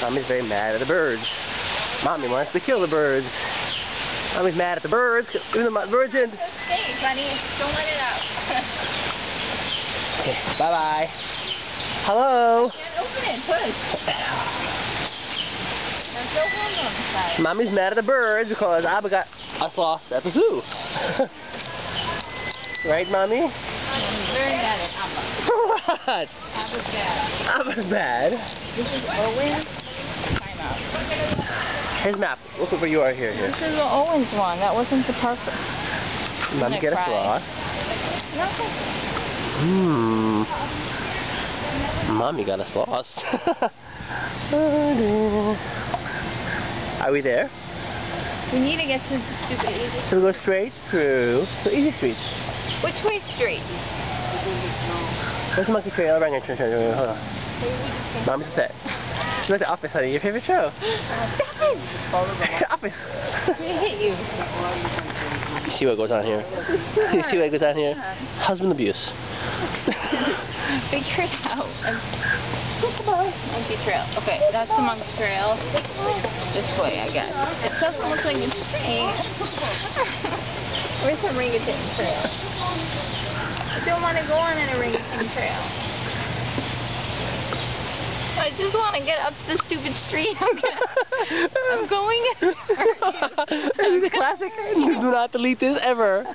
Mommy's very mad at the birds. Mommy wants to kill the birds. Mommy's mad at the birds. Even though the birds didn't. Hey, honey, don't let it out. Okay, bye-bye. Hello. Can't open it, push. There's no hand on the side. Mommy's mad at the birds because Abba got us lost at the zoo. Right, Mommy? I'm very mad at Abba. What? Abba's bad. Abba's bad. This is Owen. Time out. Here's map. Look where you are here. This is the Owens one. That wasn't the perfect. Mommy get a sloth. No. Mommy got us lost. Are we there? We need to get to the stupid easy. So we go straight through the easy street. Which way straight? Where's the monkey trail? Hold on. Mommy's upset. She's like The Office, honey. Your favorite show. Stop it! Office. I'm gonna hit you. You see what goes on here? You see what goes on here? Husband abuse. Figure it out. Monkey trail. Okay, that's the monkey trail. This way, I guess. It doesn't look like it's straight. Where's the orangutan trail? I don't want to go on an orangutan trail. I just want to get up the stupid street. I'm going in. This is a classic. Do not delete this ever.